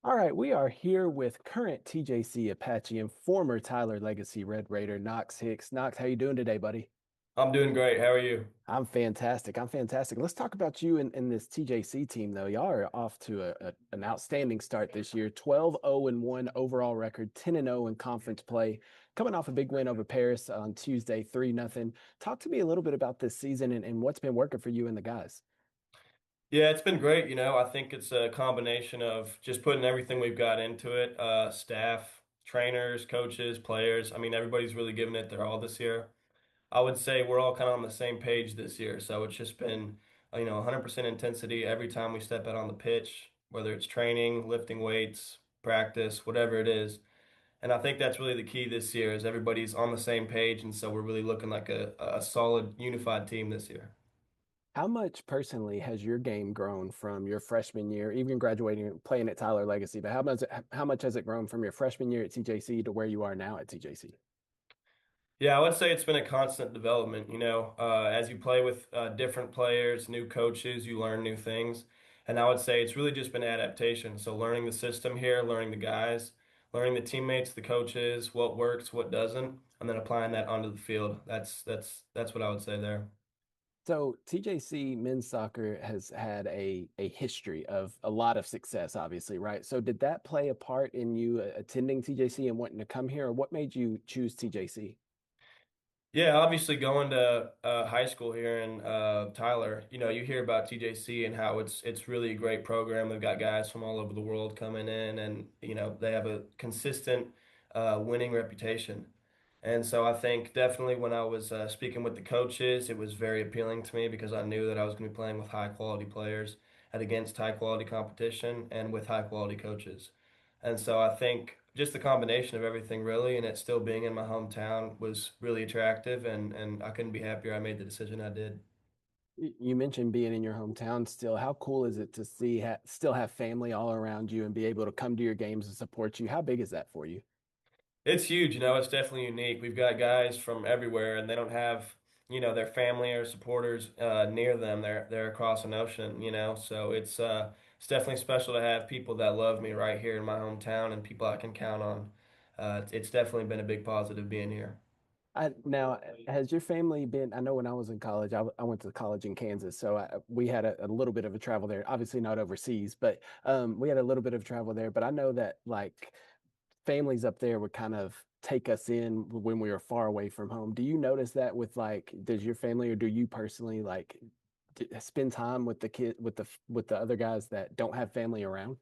All right, we are here with current TJC Apache and former Tyler Legacy Red Raider Knox Hicks. Knox, how you doing today, buddy? I'm doing great. How are you? I'm fantastic. I'm fantastic. Let's talk about you and this TJC team, though. Y'all are off to an outstanding start this year. 12-0-1 overall record, 10-0 in conference play. Coming off a big win over Paris on Tuesday, 3-0. Talk to me a little bit about this season and what's been working for you and the guys. Yeah, it's been great. I think it's a combination of just putting everything we've got into it, staff, trainers, coaches, players. I mean, everybody's really given it their all this year. I would say we're all kind of on the same page this year. So it's just been, 100% intensity every time we step out on the pitch, whether it's training, lifting weights, practice, whatever it is. And I think that's really the key this year is everybody's on the same page. And so we're really looking like a solid, unified team this year. How much personally has your game grown from your freshman year, even graduating, playing at Tyler Legacy, but how much has it grown from your freshman year at TJC to where you are now at TJC? Yeah, I would say it's been a constant development. As you play with different players, new coaches, you learn new things. And I would say it's really just been adaptation. So learning the system here, learning the guys, learning the teammates, the coaches, what works, what doesn't, and then applying that onto the field. That's what I would say there. So TJC men's soccer has had a history of a lot of success, obviously, right? So did that play a part in you attending TJC and wanting to come here, or what made you choose TJC? Yeah, obviously going to high school here in Tyler, you hear about TJC and how it's really a great program. They've got guys from all over the world coming in, and they have a consistent winning reputation. And so I think definitely when I was speaking with the coaches, it was very appealing to me because I knew that I was going to be playing with high quality players and against high quality competition and with high quality coaches. And so I think just the combination of everything really, and it still being in my hometown was really attractive, and I couldn't be happier I made the decision I did. You mentioned being in your hometown still. How cool is it to see still have family all around you and be able to come to your games and support you? How big is that for you? It's huge, it's definitely unique. We've got guys from everywhere, and they don't have, their family or supporters near them. They're across an ocean, so it's definitely special to have people that love me right here in my hometown and people I can count on. It's definitely been a big positive being here. Now, has your family been? I know when I was in college, I went to college in Kansas, so we had a little bit of a travel there. Obviously, not overseas, but we had a little bit of travel there. But I know that like families up there would kind of take us in when we were far away from home. Do you notice that with like, does your family or do you personally like spend time with the kid with the other guys that don't have family around?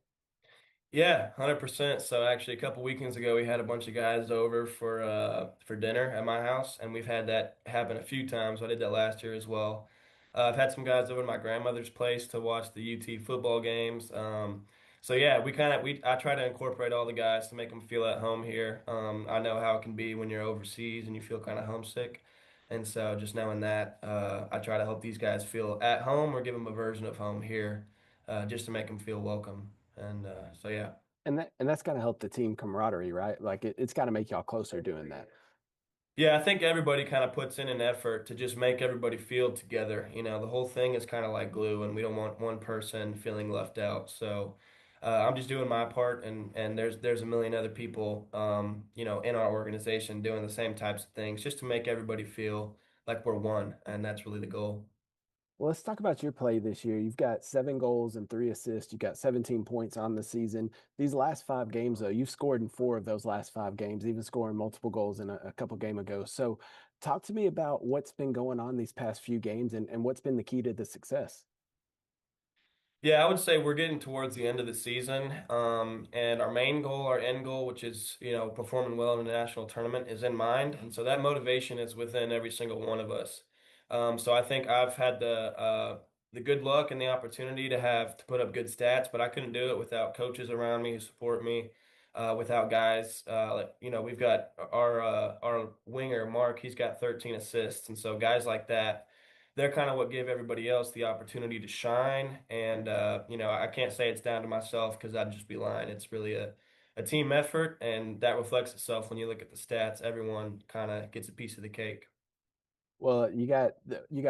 Yeah, 100%. So actually a couple weekends ago we had a bunch of guys over for dinner at my house and we've had that happen a few times. I did that last year as well. I've had some guys over to my grandmother's place to watch the UT football games. So yeah, I try to incorporate all the guys to make them feel at home here. I know how it can be when you're overseas and you feel kind of homesick. And so just knowing that, I try to help these guys feel at home or give them a version of home here, just to make them feel welcome. And so yeah. And that's got to help the team camaraderie, right? Like it's got to make y'all closer doing that. Yeah, I think everybody kind of puts in an effort to just make everybody feel together. The whole thing is kind of like glue, and we don't want one person feeling left out. So I'm just doing my part, and there's a million other people, in our organization doing the same types of things, just to make everybody feel like we're one, and that's really the goal. Well, let's talk about your play this year. You've got 7 goals and 3 assists. You've got 17 points on the season. These last 5 games, though, you've scored in 4 of those last 5 games, even scoring multiple goals in a couple game ago. So, talk to me about what's been going on these past few games and what's been the key to the success. Yeah, I would say we're getting towards the end of the season, and our main goal, our end goal, which is performing well in the national tournament, is in mind, and so that motivation is within every single one of us. So I think I've had the good luck and the opportunity to put up good stats, but I couldn't do it without coaches around me who support me, without guys like we've got our winger Mark, he's got 13 assists, and so guys like that they're kind of what give everybody else the opportunity to shine. And I can't say it's down to myself because I'd just be lying. It's really a team effort, and that reflects itself when you look at the stats. Everyone kind of gets a piece of the cake. Well, you got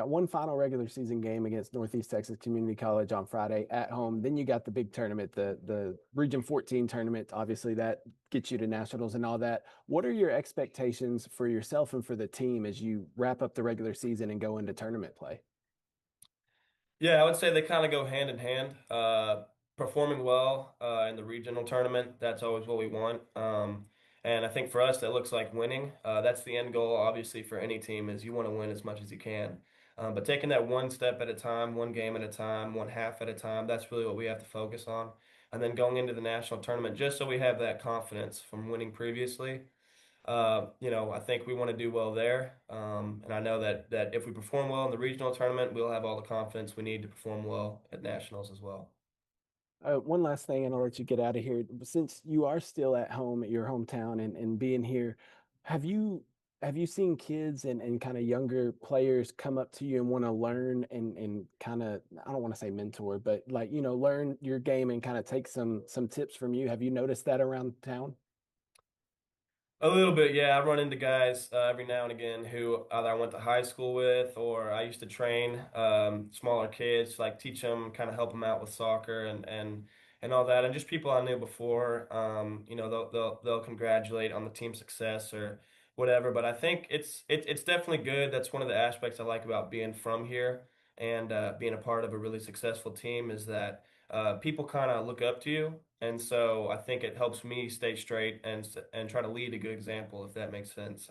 one final regular season game against Northeast Texas Community College on Friday at home. Then you got the big tournament, the Region 14 tournament. Obviously, that gets you to nationals and all that. What are your expectations for yourself and for the team as you wrap up the regular season and go into tournament play? Yeah, I would say they kind of go hand in hand. Performing well in the regional tournament, that's always what we want. And I think for us, that looks like winning. That's the end goal, obviously, for any team is you want to win as much as you can. But taking that one step at a time, one game at a time, one half at a time, that's really what we have to focus on. And then going into the national tournament, just so we have that confidence from winning previously. I think we want to do well there. And I know that if we perform well in the regional tournament, we'll have all the confidence we need to perform well at nationals as well. One last thing, and I'll let you get out of here. Since you are still at home at your hometown and being here, have you have you seen kids and kind of younger players come up to you and want to learn and kind of I don't want to say mentor, but like learn your game and kind of take some tips from you? Have you noticed that around town? A little bit, yeah. I run into guys every now and again who either I went to high school with or I used to train smaller kids, like teach them, kind of help them out with soccer and all that, and just people I knew before. They'll congratulate on the team success or whatever. But I think it's definitely good. That's one of the aspects I like about being from here and being a part of a really successful team is that people kind of look up to you. And so I think it helps me stay straight and try to lead a good example, if that makes sense.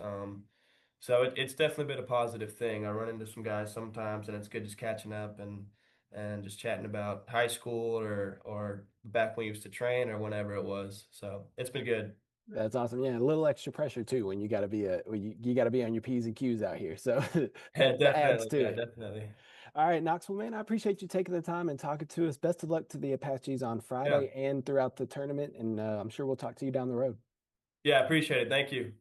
So it's definitely been a positive thing. I run into some guys sometimes, and it's good just catching up and just chatting about high school or back when we used to train or whenever it was. So it's been good. That's awesome. Yeah, a little extra pressure too when you got to be you got to be on your P's and Q's out here. So Yeah, that adds definitely. to Yeah, it. definitely. All right, Knox. Well, man, I appreciate you taking the time and talking to us. Best of luck to the Apaches on Yeah. Friday and throughout the tournament. And I'm sure we'll talk to you down the road. Yeah, appreciate it. Thank you.